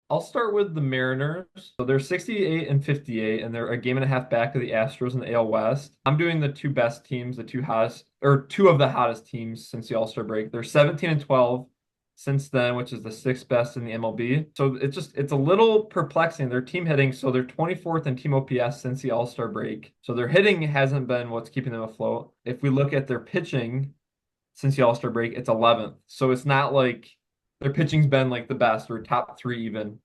I'll start with the Mariners. So they're 68 and 58, and they're a game and a half back of the Astros in the AL West. I'm doing the two best teams, the two hottest, or two of the hottest teams since the All-Star break. They're 17 and 12 since then, which is the sixth best in the MLB. So it's a little perplexing. Their team hitting, so they're 24th in team OPS since the All-Star break. So their hitting hasn't been what's keeping them afloat. If we look at their pitching since the All-Star break, it's 11th. So it's not like their pitching's been like the best or top three even.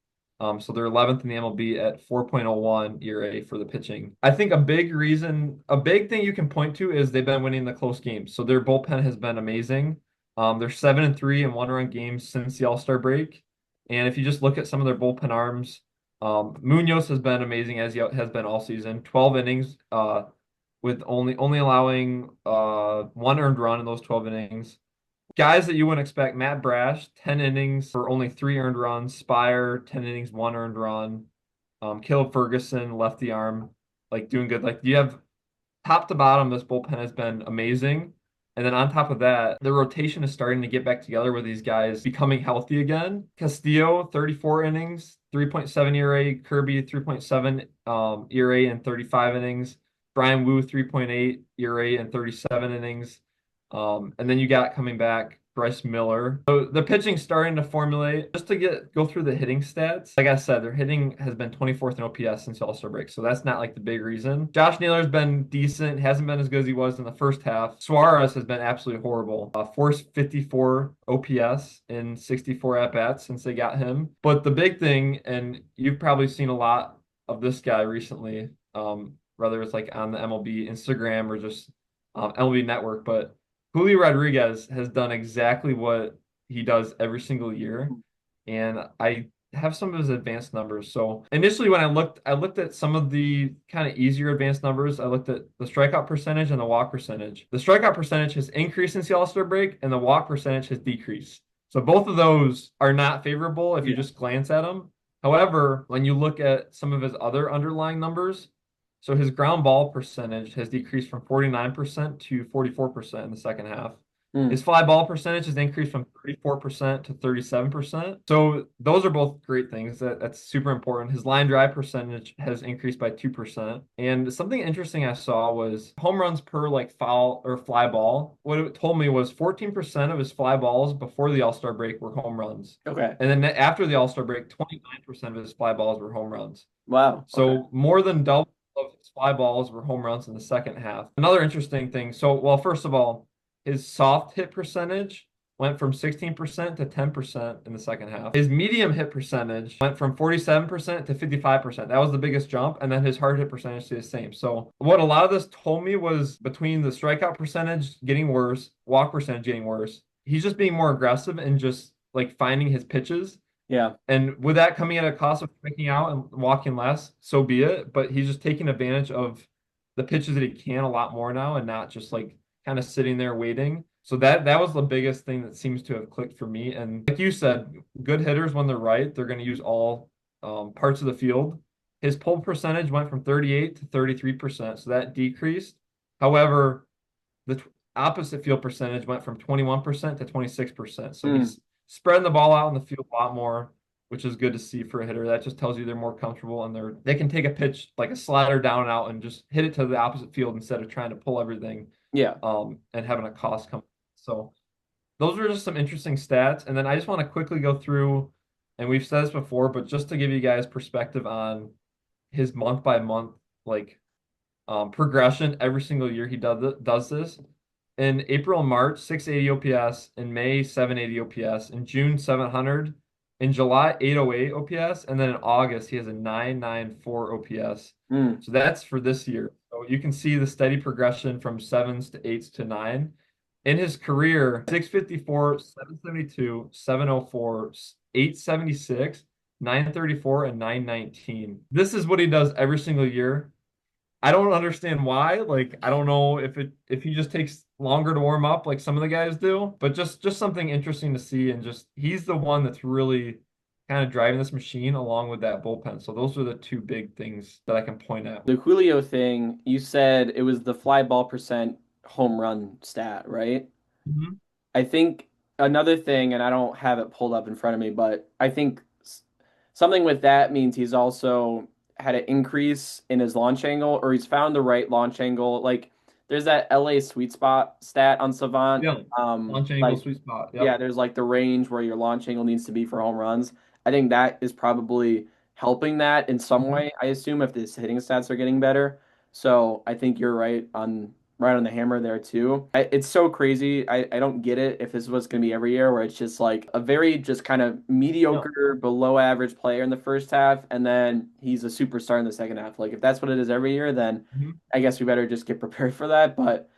So they're 11th in the MLB at 4.01 ERA for the pitching. I think a big thing you can point to is they've been winning the close games. So their bullpen has been amazing. They're 7-3 in one-run games since the All-Star break. And if you just look at some of their bullpen arms, Munoz has been amazing as he has been all season. 12 innings, with only allowing one earned run in those 12 innings. Guys that you wouldn't expect, Matt Brash, 10 innings for only three earned runs. Spire, 10 innings, one earned run. Caleb Ferguson, lefty arm, like doing good. Like you have top to bottom, this bullpen has been amazing. And then on top of that, the rotation is starting to get back together with these guys becoming healthy again. Castillo, 34 innings, 3.7 ERA. Kirby, 3.7 ERA in 35 innings. Brian Wu, 3.8 ERA in 37 innings. And then you got coming back Bryce Miller. So the pitching's starting to formulate. Just to go through the hitting stats, like I said, their hitting has been 24th in OPS since All-Star break. So that's not like the big reason. Josh Naylor's been decent, hasn't been as good as he was in the first half. Suarez has been absolutely horrible. Forced 54 OPS in 64 at-bats since they got him. But the big thing, and you've probably seen a lot of this guy recently, whether it's like on the MLB Instagram or just MLB Network, but Julio Rodriguez has done exactly what he does every single year, and I have some of his advanced numbers. So initially, when I looked at some of the kind of easier advanced numbers. I looked at the strikeout percentage and the walk percentage. The strikeout percentage has increased since the All-Star break, and the walk percentage has decreased. So both of those are not favorable if you Yeah. just glance at them. However, when you look at some of his other underlying numbers, so his ground ball percentage has decreased from 49% to 44% in the second half. Mm. His fly ball percentage has increased from 34% to 37%. So those are both great things. That's super important. His line drive percentage has increased by 2%. And something interesting I saw was home runs per like foul or fly ball. What it told me was 14% of his fly balls before the All-Star break were home runs. Okay. And then after the All-Star break, 29% of his fly balls were home runs. Wow. Okay. So more than double of his fly balls were home runs in the second half. Another interesting thing. So, well, first of all, his soft hit percentage went from 16% to 10% in the second half. His medium hit percentage went from 47% to 55%. That was the biggest jump. And then his hard hit percentage stayed the same. So what a lot of this told me was between the strikeout percentage getting worse, walk percentage getting worse, he's just being more aggressive and just like finding his pitches. Yeah. And with that coming at a cost of striking out and walking less, so be it. But he's just taking advantage of the pitches that he can a lot more now and not just like kind of sitting there waiting. So that was the biggest thing that seems to have clicked for me. And like you said, good hitters when they're right, they're going to use all parts of the field. His pull percentage went from 38 to 33%, so that decreased. However, the opposite field percentage went from 21% to 26%. So Mm. he's spreading the ball out in the field a lot more, which is good to see for a hitter. That just tells you they're more comfortable and they can take a pitch like a slider down and out and just hit it to the opposite field instead of trying to pull everything Yeah. and having a cost come. So those are just some interesting stats. And then I just want to quickly go through, and we've said this before, but just to give you guys perspective on his month by month like progression every single year he does this. In April and March, 680 OPS. In May, 780 OPS. In June, 700. In July, 808 OPS. And then in August, he has a 994 OPS. Mm. So that's for this year. So you can see the steady progression from sevens to eights to nine. In his career, 654, 772, 704, 876, 934, and 919. This is what he does every single year. I don't understand why. Like, I don't know if he just takes longer to warm up like some of the guys do, but just something interesting to see. And just he's the one that's really kind of driving this machine along with that bullpen. So those are the two big things that I can point at. The Julio thing, you said it was the fly ball percent home run stat, right? Mhm. I think another thing, and I don't have it pulled up in front of me, but I think something with that means he's also had an increase in his launch angle, or he's found the right launch angle. Like there's that LA sweet spot stat on Savant. Yeah. Launch angle, Like sweet spot. yeah, Yep. there's like the range where your launch angle needs to be for home runs. I think that is probably helping that in some Mhm. way. I assume if his hitting stats are getting better. So I think you're right on the hammer there too. It's so crazy. I don't get it if this was going to be every year where it's just like a very just kind of Yeah. mediocre, below average player in the first half, and then he's a superstar in the second half. Like if that's what it is every year, then Mhm. I guess we better just get prepared for that. But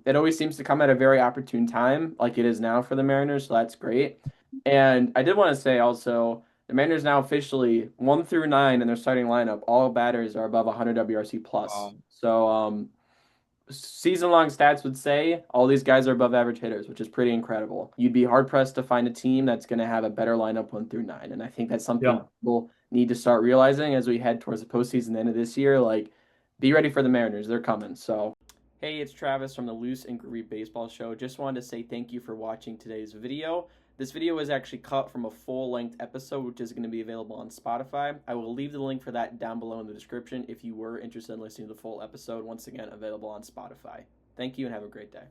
it always seems to come at a very opportune time, like it is now for the Mariners, so that's great. And I did want to say also, the Mariners now officially 1 through 9 in their starting lineup, all batters are above 100 WRC plus. Wow. So season-long stats would say all these guys are above average hitters, which is pretty incredible. You'd be hard-pressed to find a team that's going to have a better lineup 1 through 9, and I think that's something Yeah. people need to start realizing as we head towards the postseason end of this year. Like, be ready for the Mariners; they're coming. So. Hey, it's Travis from the Loose and Groovy Baseball Show. Just wanted to say thank you for watching today's video. This video was actually cut from a full-length episode, which is going to be available on Spotify. I will leave the link for that down below in the description if you were interested in listening to the full episode. Once again, available on Spotify. Thank you and have a great day.